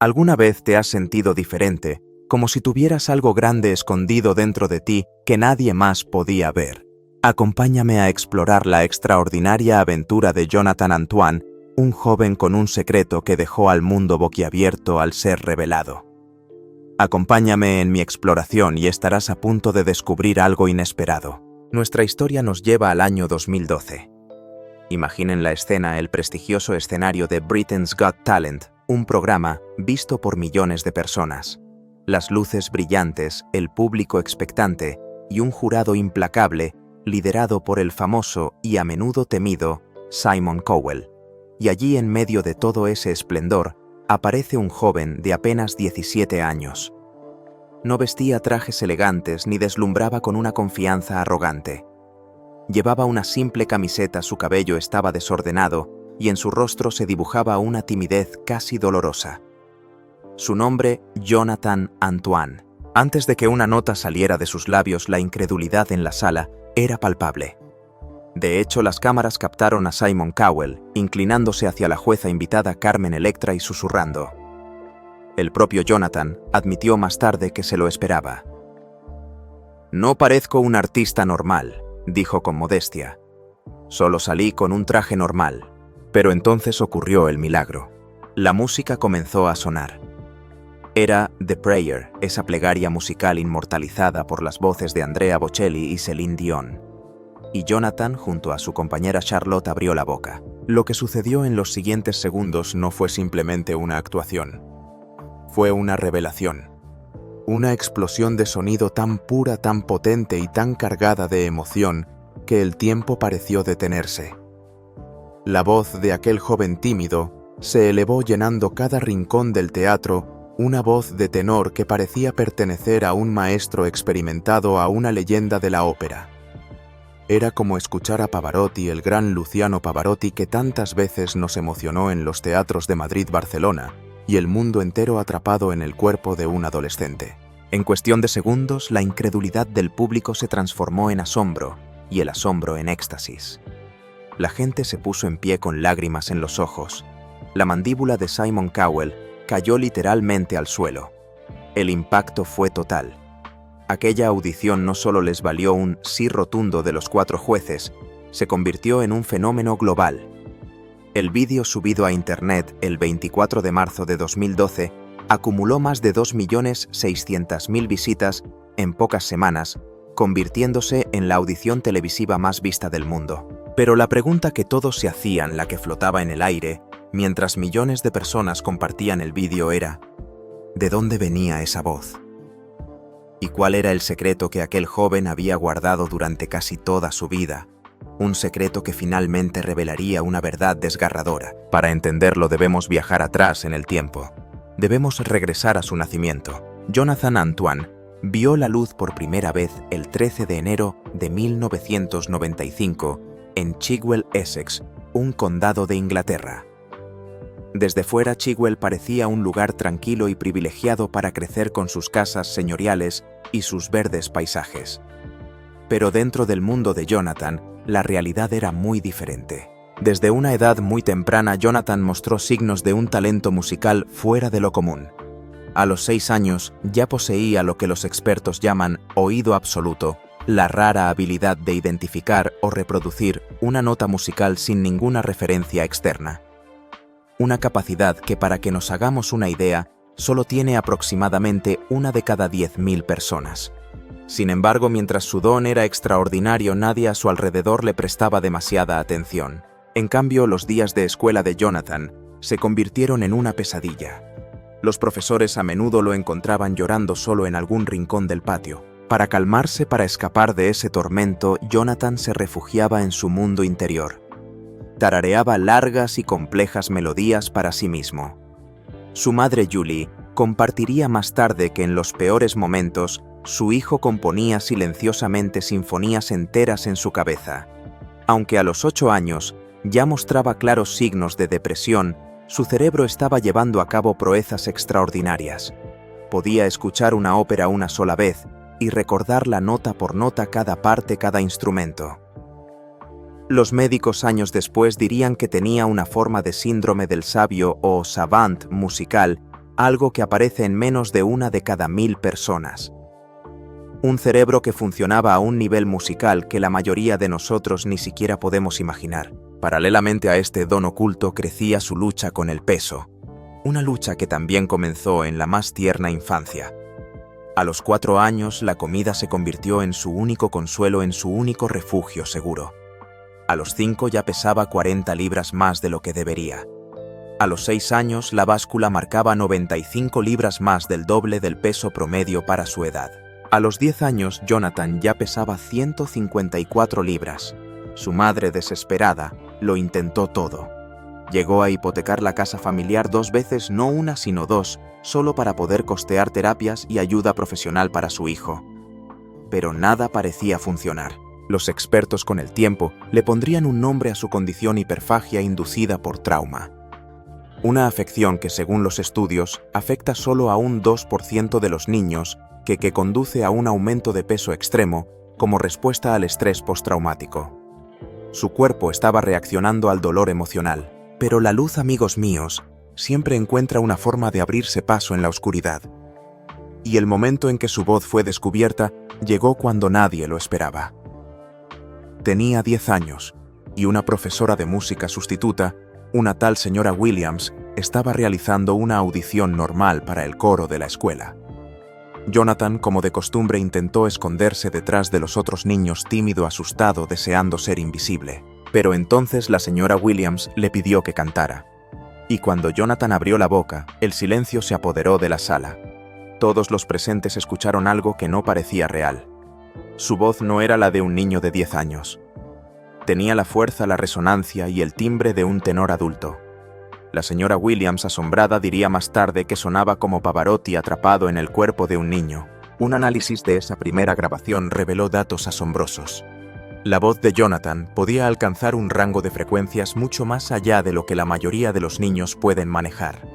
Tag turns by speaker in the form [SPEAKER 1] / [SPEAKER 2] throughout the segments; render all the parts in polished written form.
[SPEAKER 1] ¿Alguna vez te has sentido diferente, como si tuvieras algo grande escondido dentro de ti que nadie más podía ver? Acompáñame a explorar la extraordinaria aventura de Jonathan Antoine, un joven con un secreto que dejó al mundo boquiabierto al ser revelado. Acompáñame en mi exploración y estarás a punto de descubrir algo inesperado. Nuestra historia nos lleva al año 2012. Imaginen la escena, el prestigioso escenario de Britain's Got Talent, un programa visto por millones de personas. Las luces brillantes, el público expectante y un jurado implacable liderado por el famoso y a menudo temido Simon Cowell. Y allí, en medio de todo ese esplendor, aparece un joven de apenas 17 años. No vestía trajes elegantes ni deslumbraba con una confianza arrogante. Llevaba una simple camiseta, su cabello estaba desordenado y en su rostro se dibujaba una timidez casi dolorosa. Su nombre, Jonathan Antoine. Antes de que una nota saliera de sus labios, la incredulidad en la sala era palpable. De hecho, las cámaras captaron a Simon Cowell, inclinándose hacia la jueza invitada Carmen Electra y susurrando. El propio Jonathan admitió más tarde que se lo esperaba. «No parezco un artista normal», dijo con modestia. «Solo salí con un traje normal». Pero entonces ocurrió el milagro. La música comenzó a sonar. Era The Prayer, esa plegaria musical inmortalizada por las voces de Andrea Bocelli y Céline Dion. Y Jonathan, junto a su compañera Charlotte, abrió la boca. Lo que sucedió en los siguientes segundos no fue simplemente una actuación. Fue una revelación. Una explosión de sonido tan pura, tan potente y tan cargada de emoción que el tiempo pareció detenerse. La voz de aquel joven tímido se elevó llenando cada rincón del teatro, una voz de tenor que parecía pertenecer a un maestro experimentado, a una leyenda de la ópera. Era como escuchar a Pavarotti, el gran Luciano Pavarotti que tantas veces nos emocionó en los teatros de Madrid, Barcelona, y el mundo entero atrapado en el cuerpo de un adolescente. En cuestión de segundos, la incredulidad del público se transformó en asombro, y el asombro en éxtasis. La gente se puso en pie con lágrimas en los ojos. La mandíbula de Simon Cowell cayó literalmente al suelo. El impacto fue total. Aquella audición no solo les valió un sí rotundo de los 4 jueces, se convirtió en un fenómeno global. El vídeo subido a Internet el 24 de marzo de 2012 acumuló más de 2.600.000 visitas en pocas semanas, convirtiéndose en la audición televisiva más vista del mundo. Pero la pregunta que todos se hacían, la que flotaba en el aire, mientras millones de personas compartían el vídeo era: ¿de dónde venía esa voz? ¿Y cuál era el secreto que aquel joven había guardado durante casi toda su vida? Un secreto que finalmente revelaría una verdad desgarradora. Para entenderlo debemos viajar atrás en el tiempo. Debemos regresar a su nacimiento. Jonathan Antoine vio la luz por primera vez el 13 de enero de 1995 en Chigwell, Essex, un condado de Inglaterra. Desde fuera, Chigwell parecía un lugar tranquilo y privilegiado para crecer con sus casas señoriales y sus verdes paisajes. Pero dentro del mundo de Jonathan, la realidad era muy diferente. Desde una edad muy temprana, Jonathan mostró signos de un talento musical fuera de lo común. A los 6 años ya poseía lo que los expertos llaman oído absoluto, la rara habilidad de identificar o reproducir una nota musical sin ninguna referencia externa. Una capacidad que, para que nos hagamos una idea, solo tiene aproximadamente 1 de cada 10.000 personas. Sin embargo, mientras su don era extraordinario, nadie a su alrededor le prestaba demasiada atención. En cambio, los días de escuela de Jonathan se convirtieron en una pesadilla. Los profesores a menudo lo encontraban llorando solo en algún rincón del patio. Para calmarse, para escapar de ese tormento, Jonathan se refugiaba en su mundo interior. Tarareaba largas y complejas melodías para sí mismo. Su madre Julie compartiría más tarde que en los peores momentos, su hijo componía silenciosamente sinfonías enteras en su cabeza. Aunque a los 8 años ya mostraba claros signos de depresión, su cerebro estaba llevando a cabo proezas extraordinarias. Podía escuchar una ópera una sola vez y recordar la nota por nota cada parte, cada instrumento. Los médicos años después dirían que tenía una forma de síndrome del sabio o savant musical algo que aparece en menos de 1 de cada 1000 personas. Un cerebro que funcionaba a un nivel musical que la mayoría de nosotros ni siquiera podemos imaginar. Paralelamente a este don oculto crecía su lucha con el peso, una lucha que también comenzó en la más tierna infancia. A los 4 años, la comida se convirtió en su único consuelo, en su único refugio seguro. A los 5 ya pesaba 40 libras más de lo que debería. A los 6 años, la báscula marcaba 95 libras más del doble del peso promedio para su edad. A los 10 años, Jonathan ya pesaba 154 libras. Su madre, desesperada, lo intentó todo. Llegó a hipotecar la casa familiar 2 veces, no una sino 2, solo para poder costear terapias y ayuda profesional para su hijo. Pero nada parecía funcionar. Los expertos con el tiempo le pondrían un nombre a su condición: hiperfagia inducida por trauma. Una afección que, según los estudios, afecta solo a un 2% de los niños, que conduce a un aumento de peso extremo como respuesta al estrés postraumático. Su cuerpo estaba reaccionando al dolor emocional, pero la luz, amigos míos, siempre encuentra una forma de abrirse paso en la oscuridad. Y el momento en que su voz fue descubierta llegó cuando nadie lo esperaba. Tenía 10 años, y una profesora de música sustituta, una tal señora Williams, estaba realizando una audición normal para el coro de la escuela. Jonathan, como de costumbre, intentó esconderse detrás de los otros niños, tímido, asustado, deseando ser invisible. Pero entonces la señora Williams le pidió que cantara. Y cuando Jonathan abrió la boca, el silencio se apoderó de la sala. Todos los presentes escucharon algo que no parecía real. Su voz no era la de un niño de 10 años. Tenía la fuerza, la resonancia y el timbre de un tenor adulto. La señora Williams, asombrada, diría más tarde que sonaba como Pavarotti atrapado en el cuerpo de un niño. Un análisis de esa primera grabación reveló datos asombrosos. La voz de Jonathan podía alcanzar un rango de frecuencias mucho más allá de lo que la mayoría de los niños pueden manejar.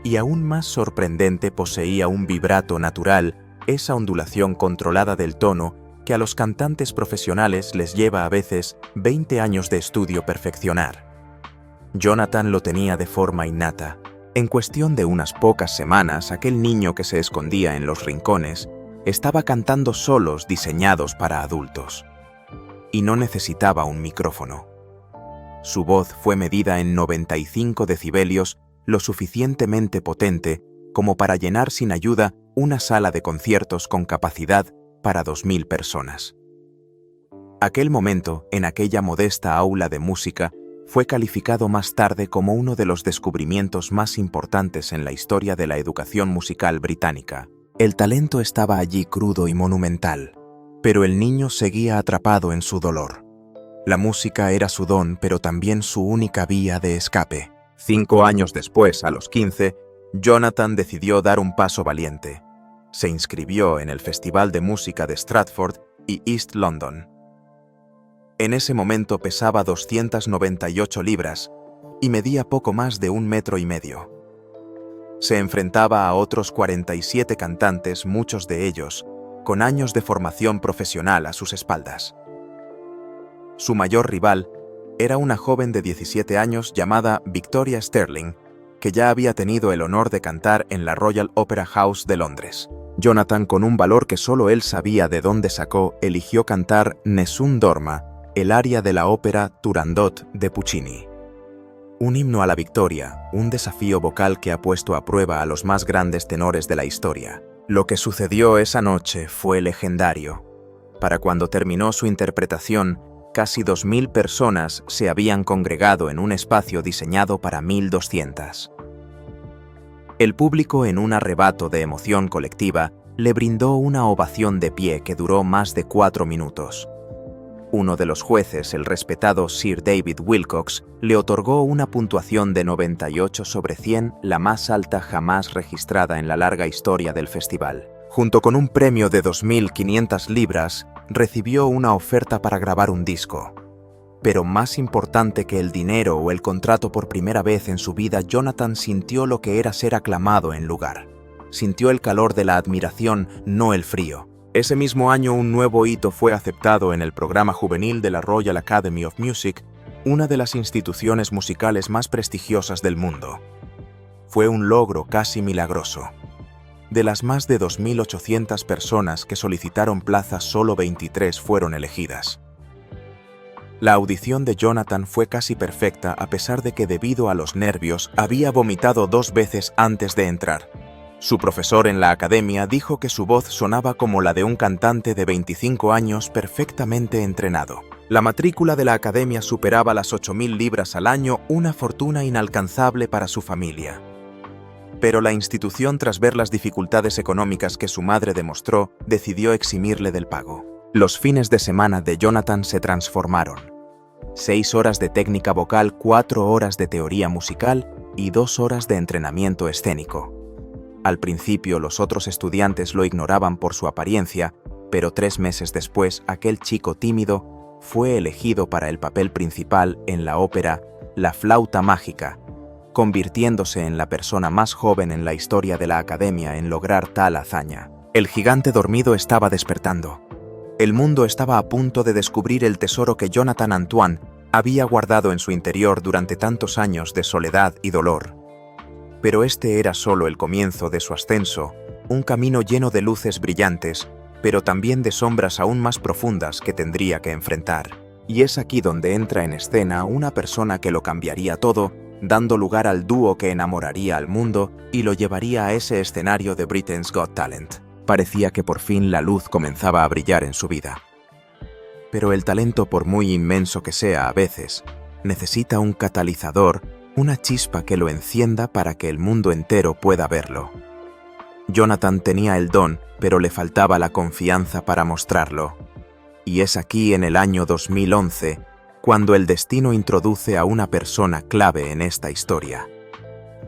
[SPEAKER 1] Y aún más sorprendente, poseía un vibrato natural, esa ondulación controlada del tono que a los cantantes profesionales les lleva a veces 20 años de estudio perfeccionar. Jonathan lo tenía de forma innata. En cuestión de unas pocas semanas, aquel niño que se escondía en los rincones estaba cantando solos diseñados para adultos. Y no necesitaba un micrófono. Su voz fue medida en 95 decibelios, lo suficientemente potente como para llenar sin ayuda una sala de conciertos con capacidad para 2000 personas. Aquel momento, en aquella modesta aula de música, fue calificado más tarde como uno de los descubrimientos más importantes en la historia de la educación musical británica. El talento estaba allí crudo y monumental, pero el niño seguía atrapado en su dolor. La música era su don, pero también su única vía de escape. 5 años después, a los 15, Jonathan decidió dar un paso valiente. Se inscribió en el Festival de Música de Stratford y East London. En ese momento pesaba 298 libras y medía poco más de 1,5 metros. Se enfrentaba a otros 47 cantantes, muchos de ellos con años de formación profesional a sus espaldas. Su mayor rival era una joven de 17 años llamada Victoria Sterling, que ya había tenido el honor de cantar en la Royal Opera House de Londres. Jonathan, con un valor que solo él sabía de dónde sacó, eligió cantar Nessun Dorma, el aria de la ópera Turandot de Puccini. Un himno a la victoria, un desafío vocal que ha puesto a prueba a los más grandes tenores de la historia. Lo que sucedió esa noche fue legendario. Para cuando terminó su interpretación, casi 2000 personas se habían congregado en un espacio diseñado para 1200. El público, en un arrebato de emoción colectiva, le brindó una ovación de pie que duró más de 4 minutos. Uno de los jueces, el respetado Sir David Wilcox, le otorgó una puntuación de 98 sobre 100, la más alta jamás registrada en la larga historia del festival. Junto con un premio de 2.500 libras, recibió una oferta para grabar un disco. Pero más importante que el dinero o el contrato, por primera vez en su vida, Jonathan sintió lo que era ser aclamado en lugar. Sintió el calor de la admiración, no el frío. Ese mismo año, un nuevo hito fue aceptado en el programa juvenil de la Royal Academy of Music, una de las instituciones musicales más prestigiosas del mundo. Fue un logro casi milagroso. De las más de 2.800 personas que solicitaron plazas, solo 23 fueron elegidas. La audición de Jonathan fue casi perfecta, a pesar de que, debido a los nervios, había vomitado 2 veces antes de entrar. Su profesor en la academia dijo que su voz sonaba como la de un cantante de 25 años perfectamente entrenado. La matrícula de la academia superaba las 8.000 libras al año, una fortuna inalcanzable para su familia. Pero la institución, tras ver las dificultades económicas que su madre demostró, decidió eximirle del pago. Los fines de semana de Jonathan se transformaron. 6 horas de técnica vocal, 4 horas de teoría musical y 2 horas de entrenamiento escénico. Al principio los otros estudiantes lo ignoraban por su apariencia, pero 3 meses después aquel chico tímido fue elegido para el papel principal en la ópera La flauta mágica, convirtiéndose en la persona más joven en la historia de la academia en lograr tal hazaña. El gigante dormido estaba despertando. El mundo estaba a punto de descubrir el tesoro que Jonathan Antoine había guardado en su interior durante tantos años de soledad y dolor. Pero este era solo el comienzo de su ascenso, un camino lleno de luces brillantes, pero también de sombras aún más profundas que tendría que enfrentar. Y es aquí donde entra en escena una persona que lo cambiaría todo, dando lugar al dúo que enamoraría al mundo y lo llevaría a ese escenario de Britain's Got Talent. Parecía que por fin la luz comenzaba a brillar en su vida. Pero el talento, por muy inmenso que sea a veces, necesita un catalizador, una chispa que lo encienda para que el mundo entero pueda verlo. Jonathan tenía el don, pero le faltaba la confianza para mostrarlo. Y es aquí, en el año 2011, cuando el destino introduce a una persona clave en esta historia.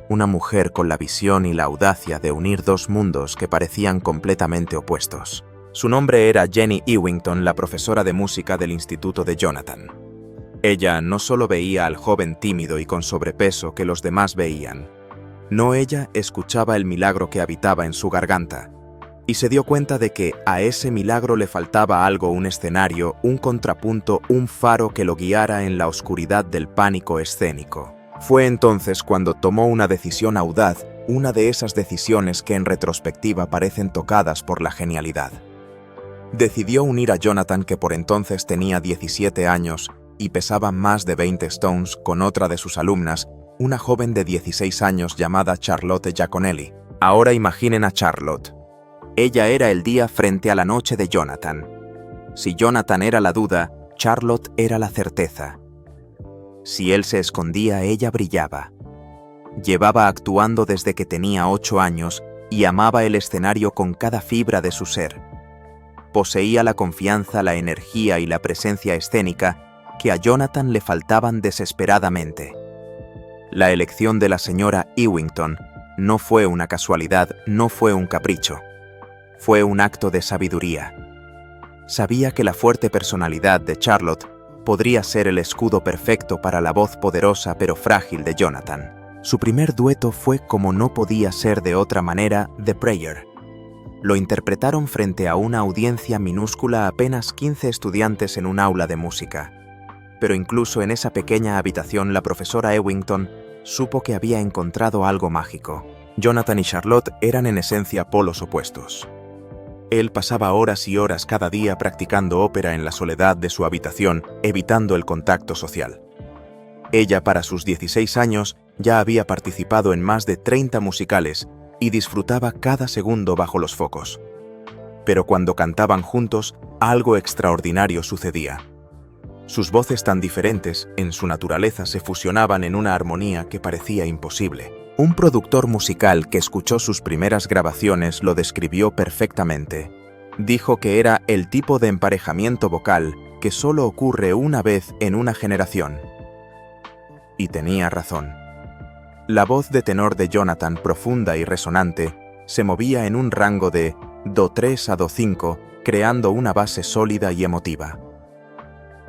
[SPEAKER 1] Una mujer con la visión y la audacia de unir 2 mundos que parecían completamente opuestos. Su nombre era Jenny Ewington, la profesora de música del instituto de Jonathan. Ella no solo veía al joven tímido y con sobrepeso que los demás veían. No, ella escuchaba el milagro que habitaba en su garganta, y se dio cuenta de que a ese milagro le faltaba algo: un escenario, un contrapunto, un faro que lo guiara en la oscuridad del pánico escénico. Fue entonces cuando tomó una decisión audaz, una de esas decisiones que en retrospectiva parecen tocadas por la genialidad. Decidió unir a Jonathan, que por entonces tenía 17 años y pesaba más de 20 stones, con otra de sus alumnas, una joven de 16 años llamada Charlotte Giaconelli. Ahora imaginen a Charlotte. Ella era el día frente a la noche de Jonathan. Si Jonathan era la duda, Charlotte era la certeza. Si él se escondía, ella brillaba. Llevaba actuando desde que tenía 8 años y amaba el escenario con cada fibra de su ser. Poseía la confianza, la energía y la presencia escénica que a Jonathan le faltaban desesperadamente. La elección de la señora Ewington no fue una casualidad, no fue un capricho. Fue un acto de sabiduría. Sabía que la fuerte personalidad de Charlotte podría ser el escudo perfecto para la voz poderosa pero frágil de Jonathan. Su primer dueto fue, como no podía ser de otra manera, The Prayer. Lo interpretaron frente a una audiencia minúscula, apenas 15 estudiantes en un aula de música. Pero incluso en esa pequeña habitación la profesora Ewington supo que había encontrado algo mágico. Jonathan y Charlotte eran en esencia polos opuestos. Él pasaba horas y horas cada día practicando ópera en la soledad de su habitación, evitando el contacto social. Ella, para sus 16 años, ya había participado en más de 30 musicales y disfrutaba cada segundo bajo los focos. Pero cuando cantaban juntos, algo extraordinario sucedía. Sus voces, tan diferentes en su naturaleza, se fusionaban en una armonía que parecía imposible. Un productor musical que escuchó sus primeras grabaciones lo describió perfectamente. Dijo que era el tipo de emparejamiento vocal que solo ocurre una vez en una generación. Y tenía razón. La voz de tenor de Jonathan, profunda y resonante, se movía en un rango de Do3 a Do5, creando una base sólida y emotiva.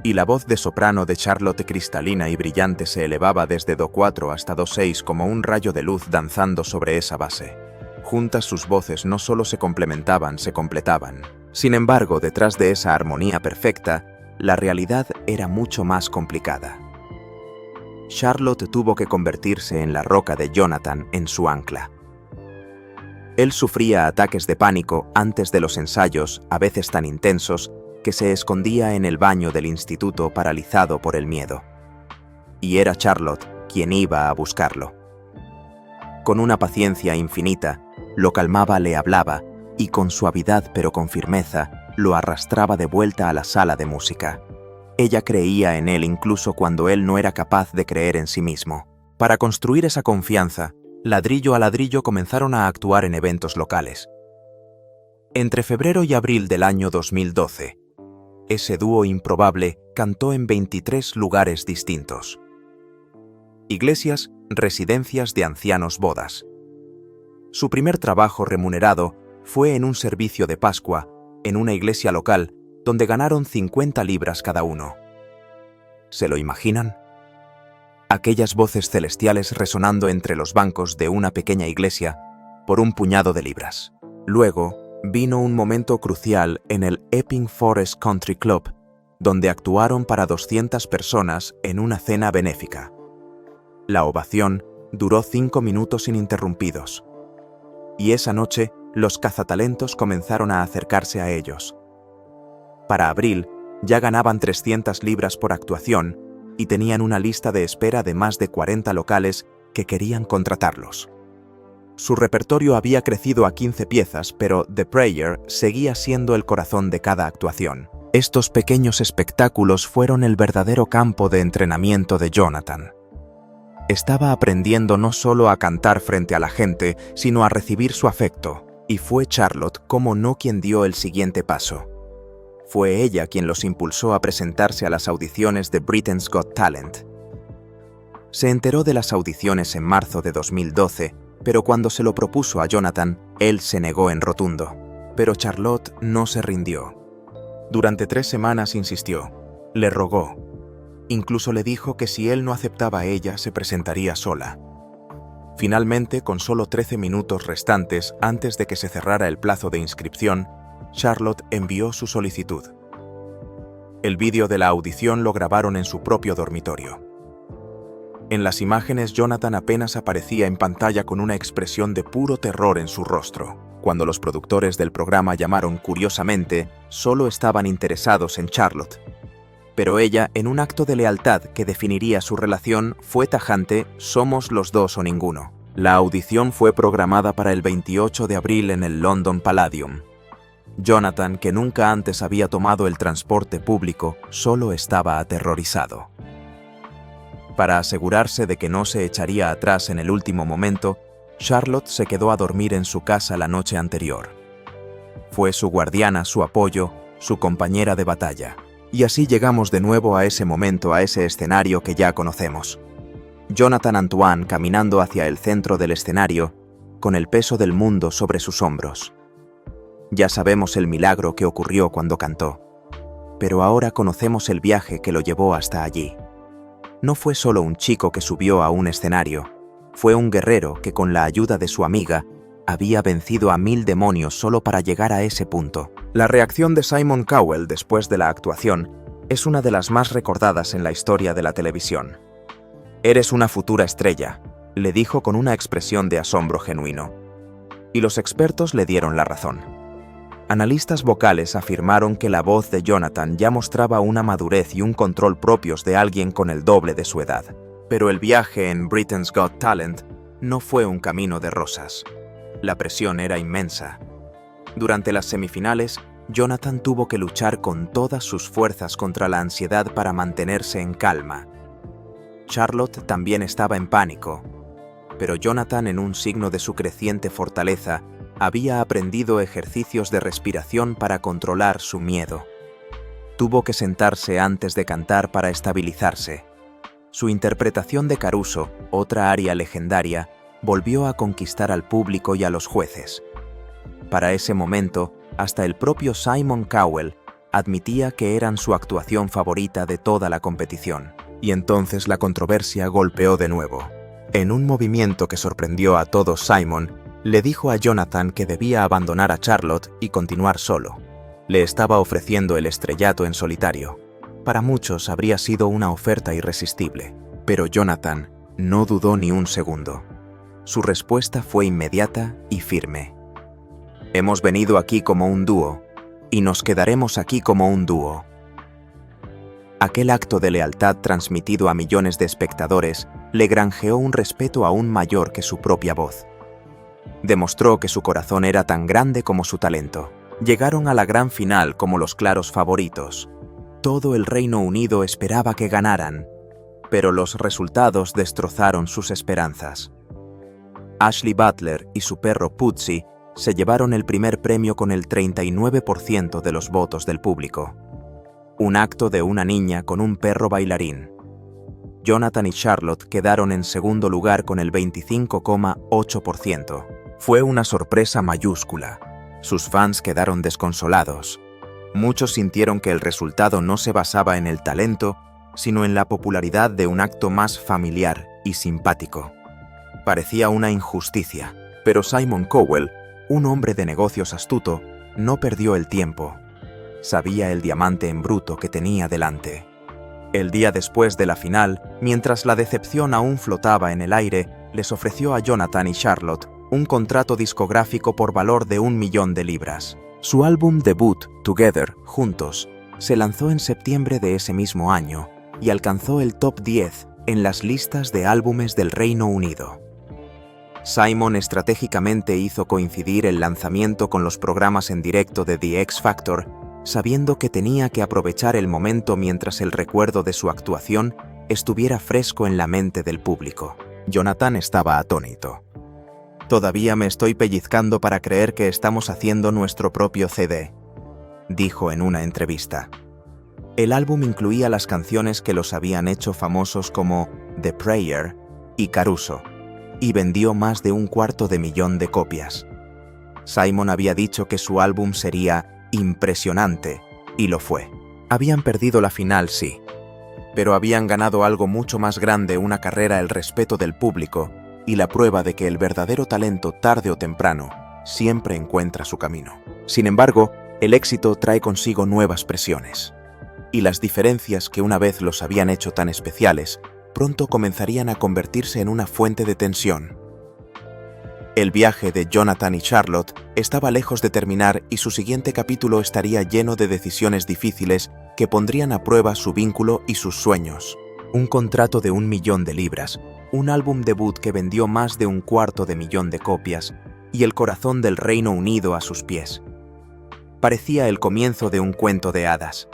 [SPEAKER 1] Y la voz de soprano de Charlotte, cristalina y brillante, se elevaba desde Do4 hasta Do6 como un rayo de luz danzando sobre esa base. Juntas sus voces no solo se complementaban, se completaban. Sin embargo, detrás de esa armonía perfecta, la realidad era mucho más complicada. Charlotte tuvo que convertirse en la roca de Jonathan en su ancla. Él sufría ataques de pánico antes de los ensayos, a veces tan intensos, que se escondía en el baño del instituto paralizado por el miedo. Y era Charlotte quien iba a buscarlo. Con una paciencia infinita, lo calmaba, le hablaba, y con suavidad pero con firmeza, lo arrastraba de vuelta a la sala de música. Ella creía en él incluso cuando él no era capaz de creer en sí mismo. Para construir esa confianza, ladrillo a ladrillo comenzaron a actuar en eventos locales. Entre febrero y abril del año 2012, ese dúo improbable cantó en 23 lugares distintos. Iglesias, residencias de ancianos, bodas. Su primer trabajo remunerado fue en un servicio de Pascua, en una iglesia local, donde ganaron 50 libras cada uno. ¿Se lo imaginan? Aquellas voces celestiales resonando entre los bancos de una pequeña iglesia por un puñado de libras. Luego, vino un momento crucial en el Epping Forest Country Club, donde actuaron para 200 personas en una cena benéfica. La ovación duró 5 minutos ininterrumpidos. Y esa noche, los cazatalentos comenzaron a acercarse a ellos. Para abril, ya ganaban 300 libras por actuación y tenían una lista de espera de más de 40 locales que querían contratarlos. Su repertorio había crecido a 15 piezas, pero The Prayer seguía siendo el corazón de cada actuación. Estos pequeños espectáculos fueron el verdadero campo de entrenamiento de Jonathan. Estaba aprendiendo no solo a cantar frente a la gente, sino a recibir su afecto, y fue Charlotte, cómo no, quien dio el siguiente paso. Fue ella quien los impulsó a presentarse a las audiciones de Britain's Got Talent. Se enteró de las audiciones en marzo de 2012, pero cuando se lo propuso a Jonathan, él se negó en rotundo. Pero Charlotte no se rindió. Durante 3 semanas insistió, le rogó. Incluso le dijo que si él no aceptaba a ella, se presentaría sola. Finalmente, con solo 13 minutos restantes antes de que se cerrara el plazo de inscripción, Charlotte envió su solicitud. El vídeo de la audición lo grabaron en su propio dormitorio. En las imágenes, Jonathan apenas aparecía en pantalla con una expresión de puro terror en su rostro. Cuando los productores del programa llamaron, curiosamente, solo estaban interesados en Charlotte. Pero ella, en un acto de lealtad que definiría su relación, fue tajante: somos los dos o ninguno. La audición fue programada para el 28 de abril en el London Palladium. Jonathan, que nunca antes había tomado el transporte público, solo estaba aterrorizado. Para asegurarse de que no se echaría atrás en el último momento, Charlotte se quedó a dormir en su casa la noche anterior. Fue su guardiana, su apoyo, su compañera de batalla. Y así llegamos de nuevo a ese momento, a ese escenario que ya conocemos. Jonathan Antoine caminando hacia el centro del escenario, con el peso del mundo sobre sus hombros. Ya sabemos el milagro que ocurrió cuando cantó, pero ahora conocemos el viaje que lo llevó hasta allí. No fue solo un chico que subió a un escenario, fue un guerrero que con la ayuda de su amiga había vencido a 1000 demonios solo para llegar a ese punto. La reacción de Simon Cowell después de la actuación es una de las más recordadas en la historia de la televisión. «Eres una futura estrella», le dijo con una expresión de asombro genuino. Y los expertos le dieron la razón. Analistas vocales afirmaron que la voz de Jonathan ya mostraba una madurez y un control propios de alguien con el doble de su edad. Pero el viaje en Britain's Got Talent no fue un camino de rosas. La presión era inmensa. Durante las semifinales, Jonathan tuvo que luchar con todas sus fuerzas contra la ansiedad para mantenerse en calma. Charlotte también estaba en pánico, pero Jonathan, en un signo de su creciente fortaleza, había aprendido ejercicios de respiración para controlar su miedo. Tuvo que sentarse antes de cantar para estabilizarse. Su interpretación de Caruso, otra aria legendaria, volvió a conquistar al público y a los jueces. Para ese momento, hasta el propio Simon Cowell admitía que eran su actuación favorita de toda la competición. Y entonces la controversia golpeó de nuevo. En un movimiento que sorprendió a todos, Simon le dijo a Jonathan que debía abandonar a Charlotte y continuar solo. Le estaba ofreciendo el estrellato en solitario. Para muchos habría sido una oferta irresistible. Pero Jonathan no dudó ni un segundo. Su respuesta fue inmediata y firme. Hemos venido aquí como un dúo, y nos quedaremos aquí como un dúo. Aquel acto de lealtad transmitido a millones de espectadores le granjeó un respeto aún mayor que su propia voz. Demostró que su corazón era tan grande como su talento. Llegaron a la gran final como los claros favoritos. Todo el Reino Unido esperaba que ganaran, pero los resultados destrozaron sus esperanzas. Ashley Butler y su perro Pudsey se llevaron el primer premio con el 39% de los votos del público. Un acto de una niña con un perro bailarín. Jonathan y Charlotte quedaron en segundo lugar con el 25,8%. Fue una sorpresa mayúscula. Sus fans quedaron desconsolados. Muchos sintieron que el resultado no se basaba en el talento, sino en la popularidad de un acto más familiar y simpático. Parecía una injusticia, pero Simon Cowell, un hombre de negocios astuto, no perdió el tiempo. Sabía el diamante en bruto que tenía delante. El día después de la final, mientras la decepción aún flotaba en el aire, les ofreció a Jonathan y Charlotte un contrato discográfico por valor de 1 millón de libras. Su álbum debut, Together, Juntos, se lanzó en septiembre de ese mismo año y alcanzó el top 10 en las listas de álbumes del Reino Unido. Simon estratégicamente hizo coincidir el lanzamiento con los programas en directo de The X Factor, sabiendo que tenía que aprovechar el momento mientras el recuerdo de su actuación estuviera fresco en la mente del público. Jonathan estaba atónito. «Todavía me estoy pellizcando para creer que estamos haciendo nuestro propio CD», dijo en una entrevista. El álbum incluía las canciones que los habían hecho famosos como The Prayer y Caruso, y vendió más de 250.000 de copias. Simon había dicho que su álbum sería impresionante, y lo fue. Habían perdido la final, sí, pero habían ganado algo mucho más grande, una carrera, el respeto del público y la prueba de que el verdadero talento, tarde o temprano, siempre encuentra su camino. Sin embargo, el éxito trae consigo nuevas presiones, y las diferencias que una vez los habían hecho tan especiales pronto comenzarían a convertirse en una fuente de tensión. El viaje de Jonathan y Charlotte estaba lejos de terminar y su siguiente capítulo estaría lleno de decisiones difíciles que pondrían a prueba su vínculo y sus sueños. Un contrato de 1 millón de libras, un álbum debut que vendió más de 250.000 de copias y el corazón del Reino Unido a sus pies. Parecía el comienzo de un cuento de hadas.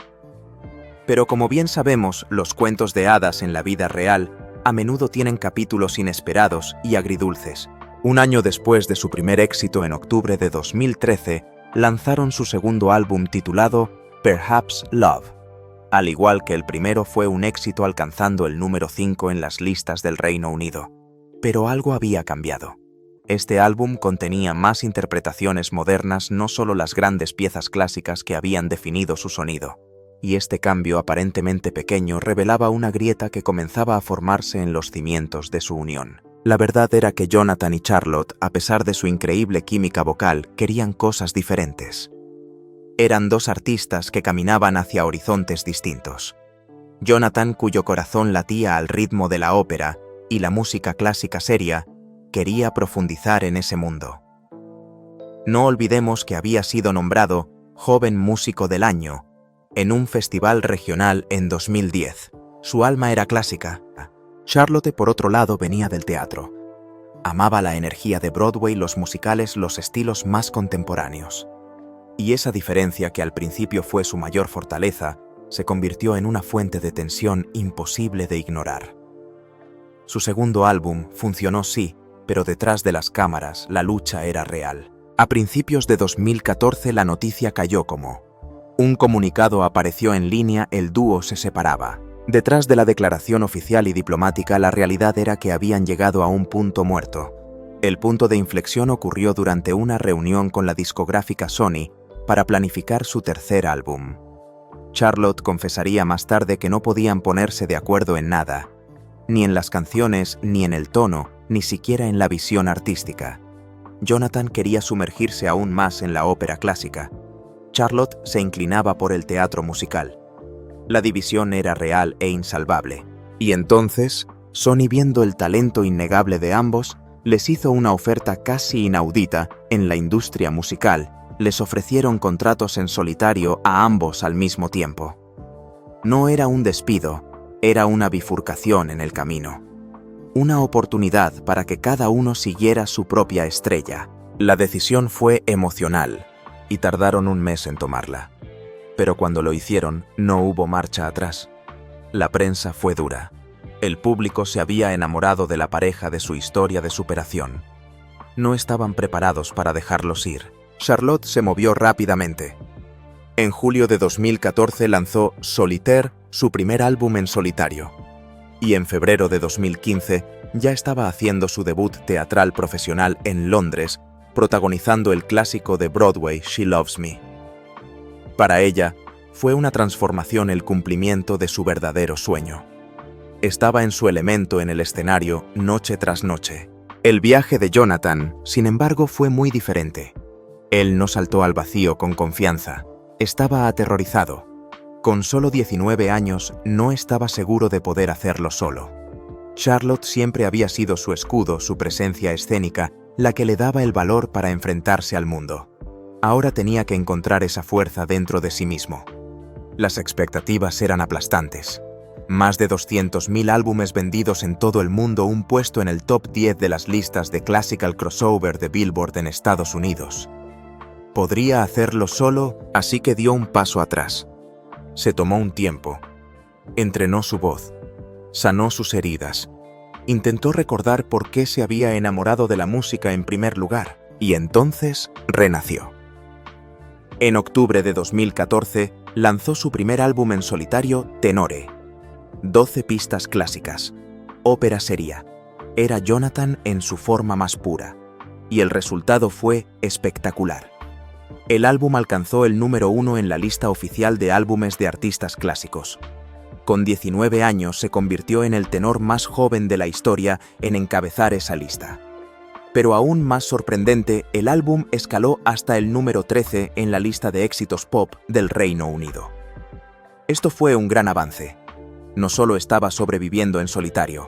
[SPEAKER 1] Pero como bien sabemos, los cuentos de hadas en la vida real a menudo tienen capítulos inesperados y agridulces. Un año después de su primer éxito, en octubre de 2013, lanzaron su segundo álbum titulado Perhaps Love. Al igual que el primero, fue un éxito, alcanzando el número 5 en las listas del Reino Unido. Pero algo había cambiado. Este álbum contenía más interpretaciones modernas, no solo las grandes piezas clásicas que habían definido su sonido. Y este cambio, aparentemente pequeño, revelaba una grieta que comenzaba a formarse en los cimientos de su unión. La verdad era que Jonathan y Charlotte, a pesar de su increíble química vocal, querían cosas diferentes. Eran dos artistas que caminaban hacia horizontes distintos. Jonathan, cuyo corazón latía al ritmo de la ópera y la música clásica seria, quería profundizar en ese mundo. No olvidemos que había sido nombrado Joven Músico del Año en un festival regional en 2010. Su alma era clásica. Charlotte, por otro lado, venía del teatro. Amaba la energía de Broadway, los musicales, los estilos más contemporáneos. Y esa diferencia, que al principio fue su mayor fortaleza, se convirtió en una fuente de tensión imposible de ignorar. Su segundo álbum funcionó, sí, pero detrás de las cámaras la lucha era real. A principios de 2014 la noticia cayó como un comunicado apareció en línea: el dúo se separaba. Detrás de la declaración oficial y diplomática, la realidad era que habían llegado a un punto muerto. El punto de inflexión ocurrió durante una reunión con la discográfica Sony para planificar su tercer álbum. Charlotte confesaría más tarde que no podían ponerse de acuerdo en nada, ni en las canciones, ni en el tono, ni siquiera en la visión artística. Jonathan quería sumergirse aún más en la ópera clásica. Charlotte se inclinaba por el teatro musical. La división era real e insalvable. Y entonces, Sony, viendo el talento innegable de ambos, les hizo una oferta casi inaudita en la industria musical. Les ofrecieron contratos en solitario a ambos al mismo tiempo. No era un despido, era una bifurcación en el camino. Una oportunidad para que cada uno siguiera su propia estrella. La decisión fue emocional y tardaron un mes en tomarla. Pero cuando lo hicieron, no hubo marcha atrás. La prensa fue dura. El público se había enamorado de la pareja de su historia de superación. No estaban preparados para dejarlos ir. Charlotte se movió rápidamente. En julio de 2014 lanzó Solitaire, su primer álbum en solitario. Y en febrero de 2015 ya estaba haciendo su debut teatral profesional en Londres, protagonizando el clásico de Broadway She Loves Me. Para ella, fue una transformación el cumplimiento de su verdadero sueño. Estaba en su elemento en el escenario noche tras noche. El viaje de Jonathan, sin embargo, fue muy diferente. Él no saltó al vacío con confianza. Estaba aterrorizado. Con solo 19 años, no estaba seguro de poder hacerlo solo. Charlotte siempre había sido su escudo, su presencia escénica, la que le daba el valor para enfrentarse al mundo. Ahora tenía que encontrar esa fuerza dentro de sí mismo. Las expectativas eran aplastantes. Más de 200.000 álbumes vendidos en todo el mundo, un puesto en el top 10 de las listas de Classical Crossover de Billboard en Estados Unidos. Podría hacerlo solo, así que dio un paso atrás. Se tomó un tiempo. Entrenó su voz. Sanó sus heridas. Intentó recordar por qué se había enamorado de la música en primer lugar, y entonces renació. En octubre de 2014 lanzó su primer álbum en solitario, Tenore. 12 pistas clásicas. Ópera seria. Era Jonathan en su forma más pura. Y el resultado fue espectacular. El álbum alcanzó el número 1 en la lista oficial de álbumes de artistas clásicos. Con 19 años se convirtió en el tenor más joven de la historia en encabezar esa lista. Pero aún más sorprendente, el álbum escaló hasta el número 13 en la lista de éxitos pop del Reino Unido. Esto fue un gran avance. No solo estaba sobreviviendo en solitario,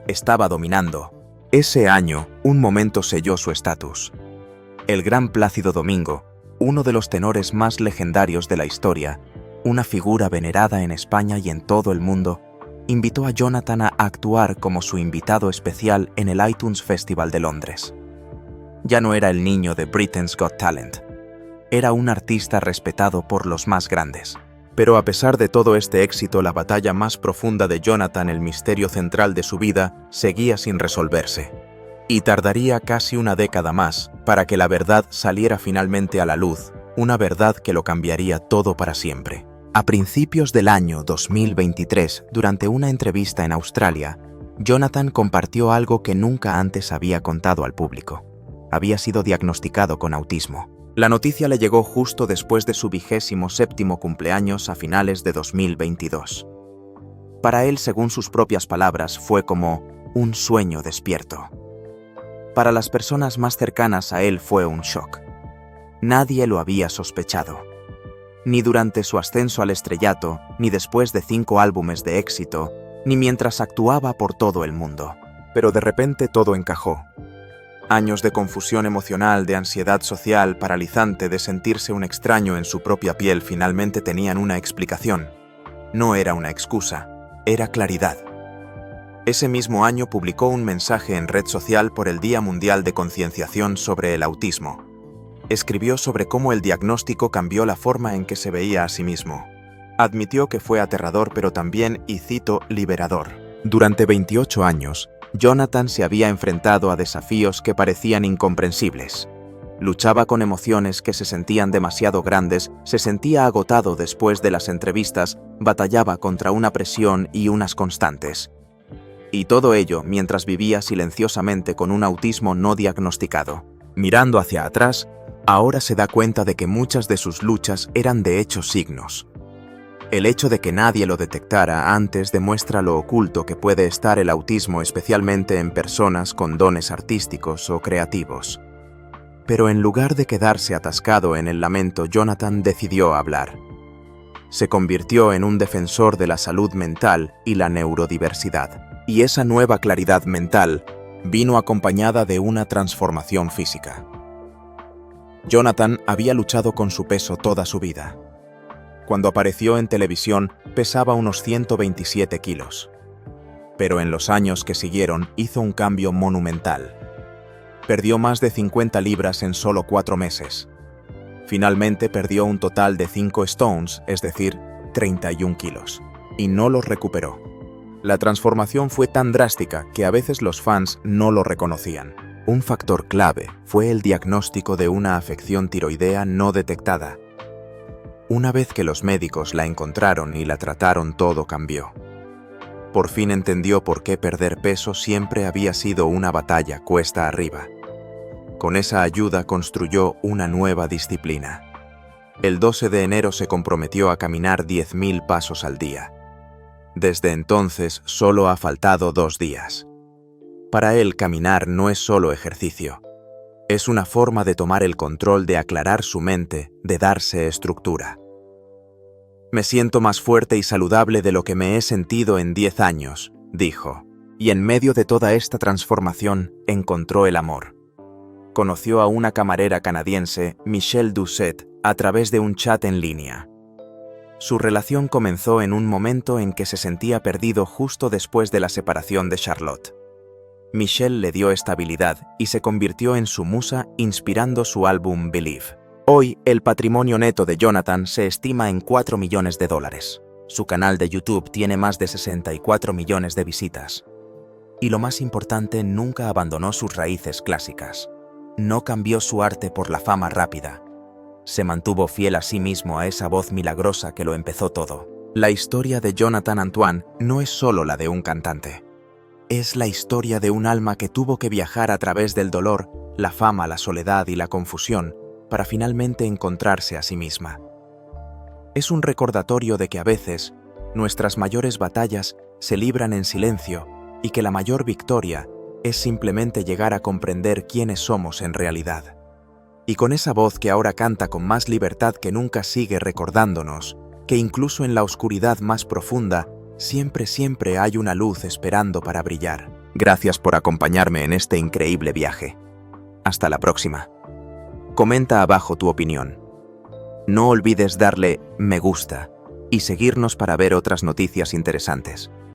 [SPEAKER 1] estaba dominando. Ese año, un momento selló su estatus. El gran Plácido Domingo, uno de los tenores más legendarios de la historia, una figura venerada en España y en todo el mundo, invitó a Jonathan a actuar como su invitado especial en el iTunes Festival de Londres. Ya no era el niño de Britain's Got Talent. Era un artista respetado por los más grandes. Pero a pesar de todo este éxito, la batalla más profunda de Jonathan, el misterio central de su vida, seguía sin resolverse. Y tardaría casi una década más para que la verdad saliera finalmente a la luz, una verdad que lo cambiaría todo para siempre. A principios del año 2023, durante una entrevista en Australia, Jonathan compartió algo que nunca antes había contado al público. Había sido diagnosticado con autismo. La noticia le llegó justo después de su 27º cumpleaños a finales de 2022. Para él, según sus propias palabras, fue como un sueño despierto. Para las personas más cercanas a él fue un shock. Nadie lo había sospechado. Ni durante su ascenso al estrellato, ni después de 5 álbumes de éxito, ni mientras actuaba por todo el mundo. Pero de repente todo encajó. Años de confusión emocional, de ansiedad social paralizante, de sentirse un extraño en su propia piel finalmente tenían una explicación. No era una excusa, era claridad. Ese mismo año publicó un mensaje en red social por el Día Mundial de Concienciación sobre el Autismo. Escribió sobre cómo el diagnóstico cambió la forma en que se veía a sí mismo. Admitió que fue aterrador, pero también, y cito, liberador. Durante 28 años, Jonathan se había enfrentado a desafíos que parecían incomprensibles. Luchaba con emociones que se sentían demasiado grandes, se sentía agotado después de las entrevistas, batallaba contra una presión y unas constantes. Y todo ello mientras vivía silenciosamente con un autismo no diagnosticado. Mirando hacia atrás, ahora se da cuenta de que muchas de sus luchas eran de hecho signos. El hecho de que nadie lo detectara antes demuestra lo oculto que puede estar el autismo, especialmente en personas con dones artísticos o creativos. Pero en lugar de quedarse atascado en el lamento, Jonathan decidió hablar. Se convirtió en un defensor de la salud mental y la neurodiversidad. Y esa nueva claridad mental vino acompañada de una transformación física. Jonathan había luchado con su peso toda su vida. Cuando apareció en televisión pesaba unos 127 kilos. Pero en los años que siguieron hizo un cambio monumental. Perdió más de 50 libras en solo 4 meses. Finalmente perdió un total de 5 stones, es decir, 31 kilos, y no los recuperó. La transformación fue tan drástica que a veces los fans no lo reconocían. Un factor clave fue el diagnóstico de una afección tiroidea no detectada. Una vez que los médicos la encontraron y la trataron, todo cambió. Por fin entendió por qué perder peso siempre había sido una batalla cuesta arriba. Con esa ayuda construyó una nueva disciplina. El 12 de enero se comprometió a caminar 10.000 pasos al día. Desde entonces solo ha faltado 2 días. Para él, caminar no es solo ejercicio. Es una forma de tomar el control, de aclarar su mente, de darse estructura. Me siento más fuerte y saludable de lo que me he sentido en 10 años, dijo. Y en medio de toda esta transformación, encontró el amor. Conoció a una camarera canadiense, Michelle Doucet, a través de un chat en línea. Su relación comenzó en un momento en que se sentía perdido justo después de la separación de Charlotte. Michelle le dio estabilidad y se convirtió en su musa, inspirando su álbum Believe. Hoy, el patrimonio neto de Jonathan se estima en $4 millones. Su canal de YouTube tiene más de 64 millones de visitas. Y lo más importante, nunca abandonó sus raíces clásicas. No cambió su arte por la fama rápida. Se mantuvo fiel a sí mismo, a esa voz milagrosa que lo empezó todo. La historia de Jonathan Antoine no es solo la de un cantante. Es la historia de un alma que tuvo que viajar a través del dolor, la fama, la soledad y la confusión para finalmente encontrarse a sí misma. Es un recordatorio de que a veces nuestras mayores batallas se libran en silencio y que la mayor victoria es simplemente llegar a comprender quiénes somos en realidad. Y con esa voz que ahora canta con más libertad que nunca, sigue recordándonos que incluso en la oscuridad más profunda siempre hay una luz esperando para brillar. Gracias por acompañarme en este increíble viaje. Hasta la próxima. Comenta abajo tu opinión. No olvides darle me gusta y seguirnos para ver otras noticias interesantes.